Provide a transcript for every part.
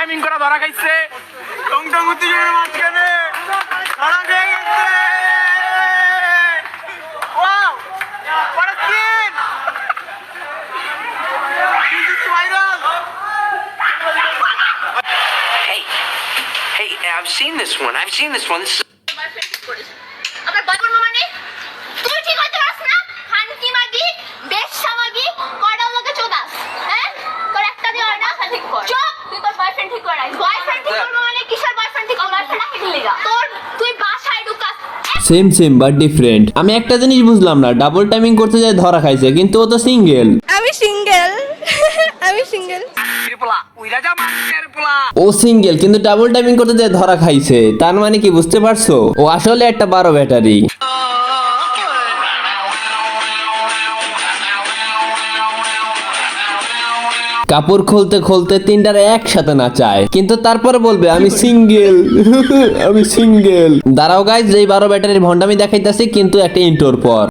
Timing করা ধরা খাইছে। টং টং উত্তেজনার মাঝখানে ধরা খেয়ে গেছে। Wow, what a scene! This is viral. Hey, I've seen this one. This is... আপনার বয়ফ্রেন্ড মানে তুই ঠিক হইতে পারছ না? হানকি মাগি, বেশ্যা মাগি, কয়টা লোকে চোদাস? হ্যাঁ? তোর একটা দিয়ে হয় না? ঠিক কর। চুপ! তুই তোর বয়ফ্রেন্ড ঠিক কর। বয়ফ্রেন্ড ঠিক করবো মানে কিসের বয়ফ্রেন্ড ঠিক করবো? বয়ফ্রেন্ড রাখি দিলি গা। তুই বাসায় ঢুকাস। Same but different. আমি একটা জিনিস বুঝলাম না, ডাবল টাইমিং করতে যায় ধরা খাইছে, কিন্তু ও তো সিঙ্গেল। আমি সিঙ্গেল। উইরা যা মানুষের পোলা। ও সিঙ্গেল কিন্তু ডাবল টাইমিং করতে যায় ধরা খাইছে, তার মানে কি বুঝতে পারছো? ও আসলে একটা 12 ব্যাটারি। কাপড় খুলতে খুলতে তিনটারে একসাথে নাচায়, কিন্তু তারপরে বলবে আমি সিঙ্গেল। আমি সিঙ্গেল। দাঁড়াও গাইস, যেই 12 ব্যাটারির ভন্ডামি দেখাইতাছি কিন্তু একটা ইন্টোর পর।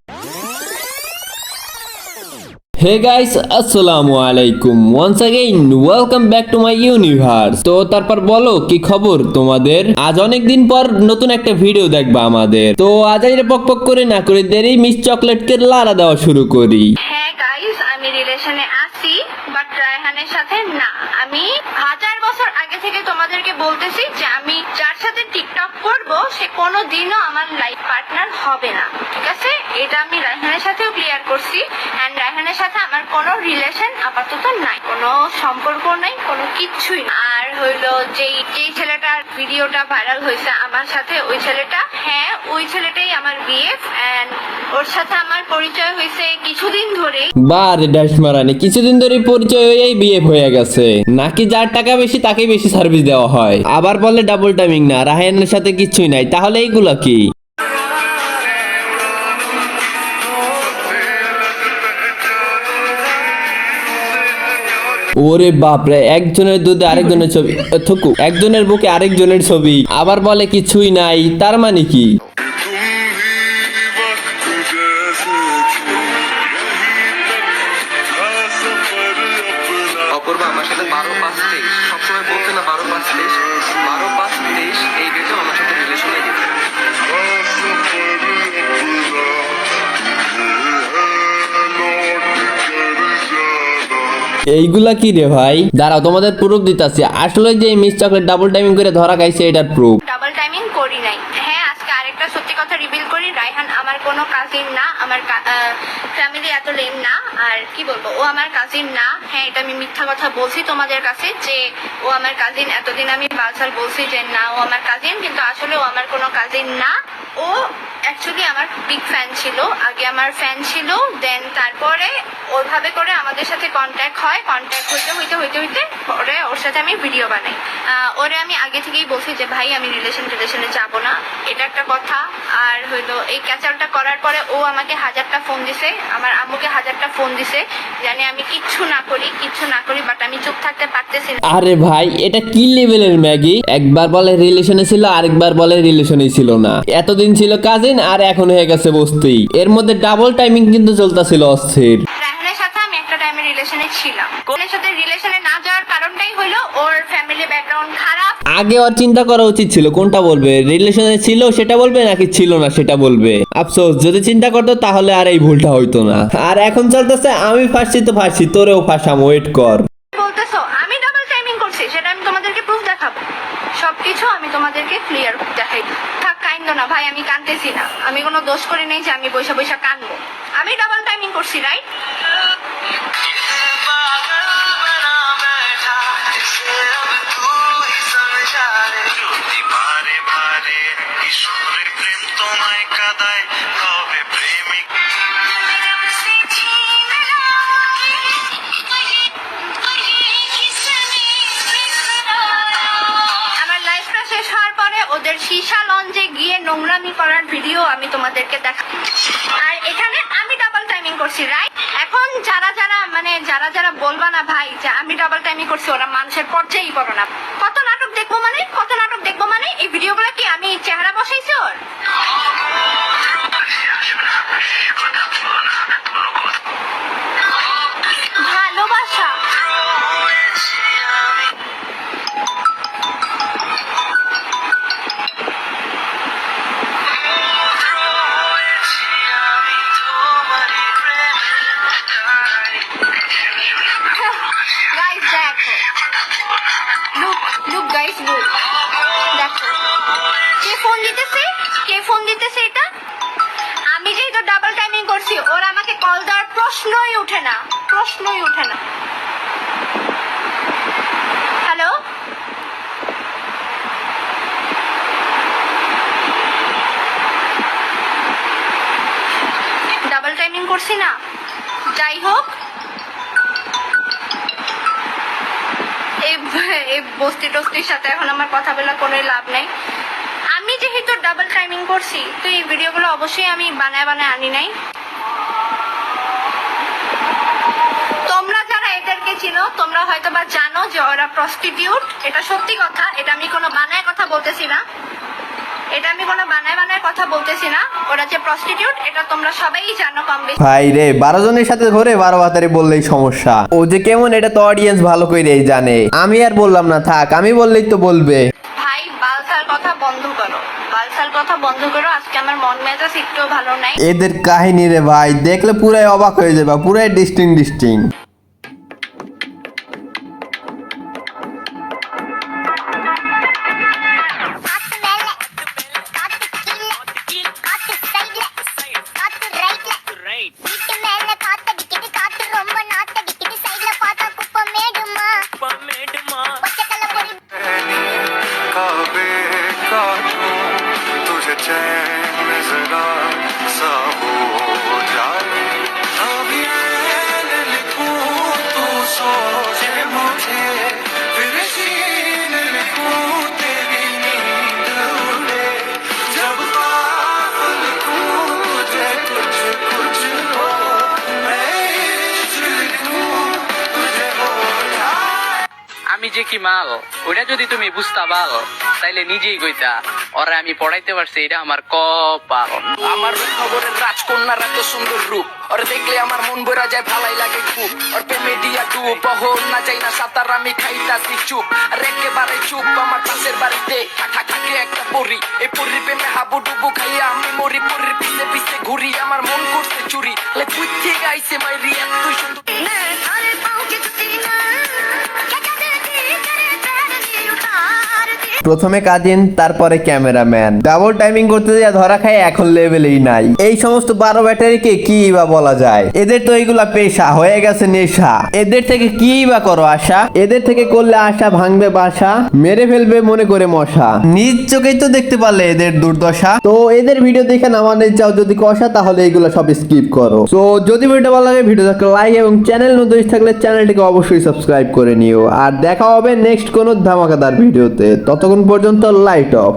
হে গাইস, আসসালামু আলাইকুম, once again welcome back to my universe. তো তারপর বলো কি খবর তোমাদের? আজ অনেক দিন পর নতুন একটা ভিডিও দেখবা আমাদের। তো আজ আইরে পক করে না করে দেরি মিস চকলেটকে লাড়া দেওয়া শুরু করি। হ্যাঁ গাইস, আমি রিলেশনে আছি বাট রায়হানের সাথে না। আমি 1000 বছর আগে থেকে তোমাদেরকে বলতেছি যে আমি যার সাথে টিকটক করব সে কোনোদিনও আমার লাইফ পার্টনার হবে না, ঠিক আছে? এটা আমি রায়হানের সাথেও ক্লিয়ার করছি। এন্ড রায়হানের সাথে আমার কোনো রিলেশন আপাতত নাই, কোনো সম্পর্ক নাই, কোনো কিচ্ছুই না। আর হইলো যেই ছেলেটার ভিডিওটা ভাইরাল হয়েছে আমার সাথে, ওই ছেলেটা, হ্যাঁ ওই ছেলেটাই আমার বিএফ। এন্ড ওর সাথে আমার পরিচয় হয়েছে কিছুদিন ধরে। বারে ড্যাশ মারানি, কিছুদিন ধরে পরিচয় হয়েই বিয়ে হয়ে গেছে নাকি? যার টাকা বেশি তাকেই বেশি সার্ভিস দেওয়া হয়, আবার বলে ডাবল টাইমিং না, রায়হানের সাথে কিছুই নাই। তাহলে এইগুলা কি? ওরে বাপরে, একজনের দুধে আরেকজনের ছবি, থুকু, একজনের বুকে আরেকজনের ছবি, আবার বলে কিছুই নাই। তার মানে কি? অপূর্ব আমার সাথে 12-5-23 সবসময় বলতে না, 12-5-23 12-5-23 এই ডেটে আমার সাথে রিলেশনে গেছে। এইগুলা কি রে ভাই? দাঁড়াও তোমাদের প্রুফ দিতাছি। আসলে যে মিস চকলেট ডাবল টাইমিং করে ধরা খাইছে এটার প্রুফ। ডাবল টাইমিং করি নাই। হ্যাঁ, আজকে আরেকটা সত্যি কথা রিভিল করি, রায়হান আমার কোনো কাজিন না, আমার ফ্যামিলি এত লেম না। আর কি বলবো, ও আমার কাজিন না। হ্যাঁ, এটা আমি মিথ্যা কথা বলছি তোমাদের কাছে যে ও আমার কাজিন। এতদিন আমি বালসাল বলছি যে না ও আমার কাজিন, কিন্তু আসলে ও আমার কোনো কাজিন না। ও অ্যাকচুয়ালি আমার বিগ ফ্যান ছিল, আগে আমার ফ্যান ছিল। দেন তারপরে ওইভাবে করে আমাদের সাথে কন্ট্যাক্ট হয়, কন্ট্যাক্ট হইতে পরে ওর সাথে আমি ভিডিও বানাই। ওরে আমি আগে থেকেই বলছি যে ভাই আমি রিলেশনে যাব না, এটা একটা কথা। আর হইলো এই ক্যাচালটা করার পরে ও আমাকে 1000টা ফোন দিছে, আমার আম্মুকে 1000টা ফোন দিছে, জানি আমি কিচ্ছু না করি, বাট আমি চুপ থাকতে পারতেছি না। আরে ভাই, এটা কি লেভেলের ম্যাগি? একবার বলে রিলেশনে ছিল, আরেকবার বলে রিলেশনে ছিল না। এতদিন ছিল কাজিন আর এখন হয়ে গেছে বস্তি। এর মধ্যে ডাবল টাইমিং কিন্তু চলতেছিল অস্থির। রায়হানের সাথে আমি একটা টাইমে রিলেশনে ছিলাম। ওর সাথে রিলেশনে না যাওয়ার কারণটাই হলো ওর ফ্যামিলি ব্যাকগ্রাউন্ড খারাপ। আগে ওর চিন্তা করা উচিত ছিল কোনটা বলবে, রিলেশনে ছিল সেটা বলবে নাকি ছিল না সেটা বলবে। আফসোস, যদি চিন্তা করতো তাহলে আর এই ভুলটা হইতো না। আর এখন চলতেছে আমি ফাঁসছি তো ফাঁসছি, তোরেও ফাঁসাম, ওয়েট কর। বলতেছো আমি ডাবল টাইমিং করছি, সেটা আমি তোমাদেরকে প্রুফ দেখাবো। সবকিছু আমি তোমাদেরকে ক্লিয়ার দেখাই। থাক কাইন্দ না ভাই, আমি কাঁদতেছি না, আমি কোনো দোষ করি নাই যে আমি বৈশা কাঁদবো। আমি ডাবল টাইমিং করছি, রাইট? ওদের সীসা লঞ্চে গিয়ে নোংরামি করার ভিডিও আমি তোমাদেরকে দেখাবো। আর এখানে আমি ডাবল টাইমিং করছি, রাইট? এখন যারা বলবা না ভাই যে আমি ডাবল টাইমিং করছি, ওরা মানুষের পর্যায়েই পড়ো না। কত নাটক দেখবো মানে এই ভিডিওগুলো কি আমি চেহারা বসাইছি ওর? ভালোবাসা করছি না। যাই হোক, এই বস্তি টস্তির সাথে এখন আমার কথা বলার কোনো লাভ নেই। আমি যেহেতু ডাবল টাইমিং করছি, তো এই ভিডিওগুলো অবশ্যই আমি বানায় আনি নাই। তোমরা যারা এদেরকে চিনো, তোমরা হয়তো বা জানো যে ওরা প্রস্টিটিউট। এটা সত্যি কথা, এটা আমি কোনো বানায় কথা বলতেছি না, ওরা যে প্রস্টিটিউট এটা তোমরা সবাই জানো কম বেশি। ভাই রে, 12 জনের সাথে ধরে 12 বাতারি বললেই সমস্যা। ও যে কেমন এটা তো অডিয়েন্স ভালো করেই জানে, আমি আর বললাম না, থাক, আমি বললেই তো বলবে। ভাই বালসাল কথা বন্ধ করো, আজকে আমার মন মেজাজ একটু ভালো নাই। এদের কাহিনী রে ভাই, দেখলে পুরাই অবাক হয়ে যাবে, পুরাই ডিস্টিং। काबे का छूं तुझे चैन जरा सा हो जाए अभी ऐन लिखूं तू सोचे मुझे फिर शीन लिखूं तेरी नींद उड़े जब ख्वाब लिखूं तुझे कुछ हो मैं इश्क लिखूं तुझे हो जाए। আমি যে কি মাল ওটা যদি তুমি বুঝতা পাল তাইলে নিজেই কইতা ওরে আমি পড়াইতে পারছি, এটা আমার কপাল। আমার খবরের রাজকন্যার এত সুন্দর রূপ, ওর দেখলে আমার মন ভরা যায়, ভালাই লাগে খুব। ওর প্রেমে দিয়া ডুব, বহর না যাই না সাঁতার, আমি খাইতাছি চুপ আর একেবারে চুপ। আমার পাশের বাড়িতে থাকে একটা পরি, এই পরির প্রেমে হাবুডুবু খাইয়া আমি মরি। পরির পিছে পিছে ঘুরি, আমার মন করছে চুরি। কুই থেকে আইছে মাইরি এত সুন্দর। প্রথমে কাজিন, তারপরে ক্যামেরাম্যান, ডাবল টাইমিং করতে যা ধরা খায় এখন লেভেলেই নাই। এই সমস্ত 12 ব্যাটারিকে কি বা বলা যায়? এদের তো এইগুলা পেশা হয়ে গেছে, নেশা। এদের থেকে কি বা করো আশা? এদের থেকে করলে আশা ভাঙবে বাসা, মেরে ফেলবে মনে করে মশা। নিজ চোখেই তো দেখতে পারলে এদের দুর্দশা। তো এদের ভিডিও দেখে নামানোর চাও যদি কষা, তাহলে এইগুলো সব স্কিপ করো। তো যদি ভিডিওটা ভালো লাগে, ভিডিওটাকে লাইক এবং চ্যানেল নতুন থাকলে চ্যানেলটিকে অবশ্যই সাবস্ক্রাইব করে নিও। আর দেখা হবে নেক্সট কোনো ধামাকাদার ভিডিওতে। ততক্ষণ পর্যন্ত লাইট অফ।